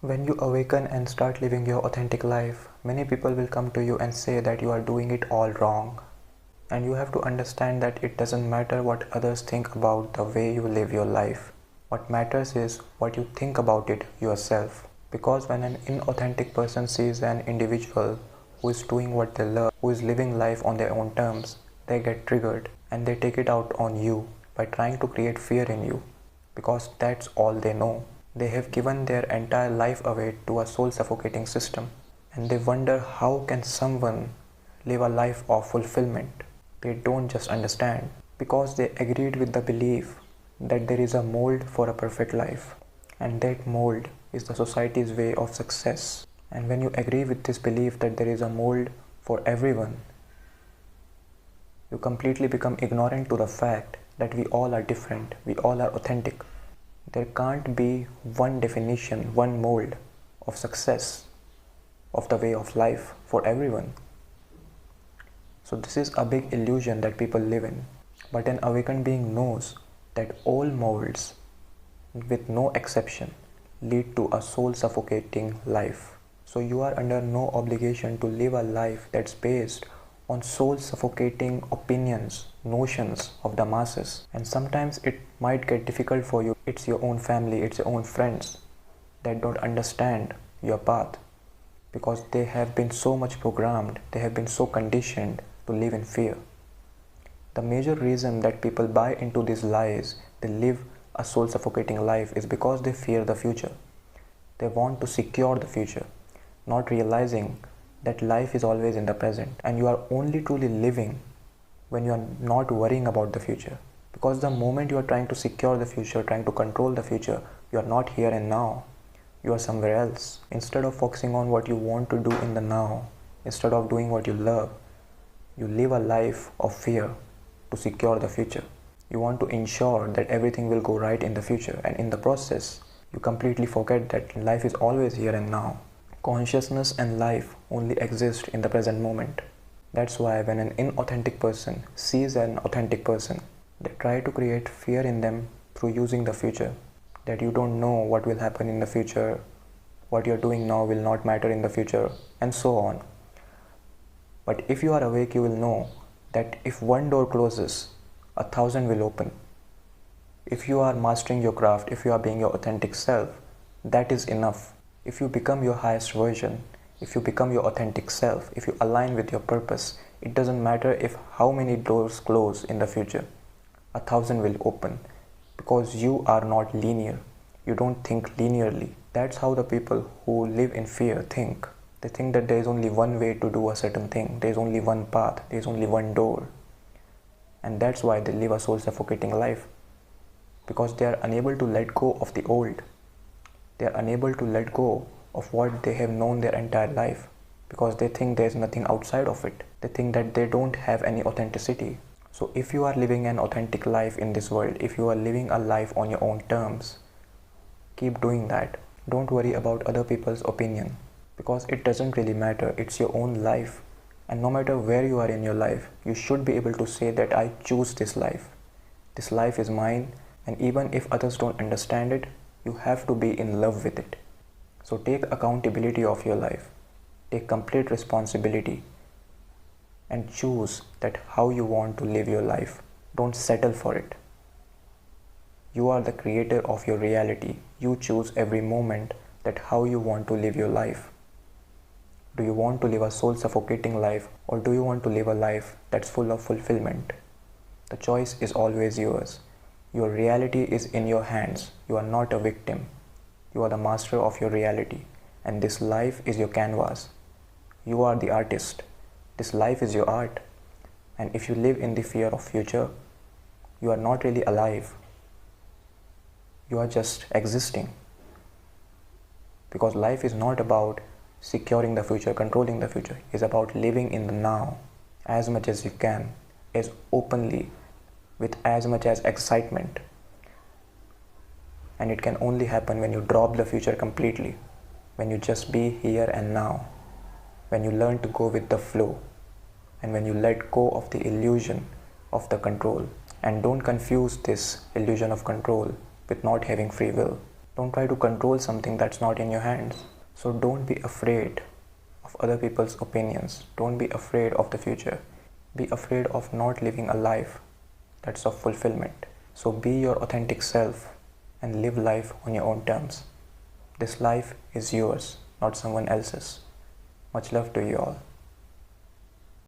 When you awaken and start living your authentic life, many people will come to you and say that you are doing it all wrong. And you have to understand that it doesn't matter what others think about the way you live your life. What matters is what you think about it yourself. Because when an inauthentic person sees an individual who is doing what they love, who is living life on their own terms, they get triggered and they take it out on you by trying to create fear in you. Because that's all they know. They have given their entire life away to a soul suffocating system, and they wonder how can someone live a life of fulfillment. They don't just understand because they agreed with the belief that there is a mold for a perfect life, and that mold is the society's way of success. And when you agree with this belief that there is a mold for everyone, you completely become ignorant to the fact that we all are different, we all are authentic. There can't be one definition, one mold of success, of the way of life for everyone. So this is a big illusion that people live in. But an awakened being knows that all molds, with no exception, lead to a soul suffocating life. So you are under no obligation to live a life that's based on soul suffocating opinions, notions of the masses. And sometimes it might get difficult for you. It's your own family, it's your own friends that don't understand your path because they have been so much programmed, they have been so conditioned to live in fear. The major reason that people buy into these lies, they live a soul suffocating life, is because they fear the future. They want to secure the future, not realizing that life is always in the present, and you are only truly living when you are not worrying about the future. Because the moment you are trying to secure the future, trying to control the future, you are not here and now. You are somewhere else. Instead of focusing on what you want to do in the now, instead of doing what you love, you live a life of fear to secure the future. You want to ensure that everything will go right in the future, and in the process, you completely forget that life is always here and now. Consciousness and life only exist in the present moment. That's why when an inauthentic person sees an authentic person, they try to create fear in them through using the future. That you don't know what will happen in the future, what you're doing now will not matter in the future, and so on. But if you are awake, you will know that if one door closes, 1,000 will open. If you are mastering your craft, if you are being your authentic self, that is enough. If you become your highest version, if you become your authentic self, if you align with your purpose, it doesn't matter if how many doors close in the future, 1,000 will open because you are not linear. You don't think linearly. That's how the people who live in fear think. They think that there is only one way to do a certain thing, there is only one path, there is only one door. And that's why they live a soul suffocating life, because they are unable to let go of the old. They are unable to let go of what they have known their entire life because they think there is nothing outside of it. They think that they don't have any authenticity. So if you are living an authentic life in this world, if you are living a life on your own terms, keep doing that. Don't worry about other people's opinion because it doesn't really matter. It's your own life. And no matter where you are in your life, you should be able to say that I choose this life. This life is mine, and even if others don't understand it, you have to be in love with it. So take accountability of your life. Take complete responsibility and choose that how you want to live your life. Don't settle for it. You are the creator of your reality. You choose every moment that how you want to live your life. Do you want to live a soul suffocating life, or do you want to live a life that's full of fulfillment? The choice is always yours. Your reality is in your hands. You are not a victim. You are the master of your reality, and this life is your canvas. You are the artist. This life is your art. And if you live in the fear of future, you are not really alive. You are just existing. Because life is not about securing the future, controlling the future. It's about living in the now as much as you can, as openly, with as much as excitement. And it can only happen when you drop the future completely, when you just be here and now, when you learn to go with the flow, and when you let go of the illusion of the control. And don't confuse this illusion of control with not having free will. Don't try to control something that's not in your hands. So don't be afraid of other people's opinions. Don't be afraid of the future. Be afraid of not living a life that's of fulfillment. So be your authentic self and live life on your own terms. This life is yours, not someone else's. Much love to you all.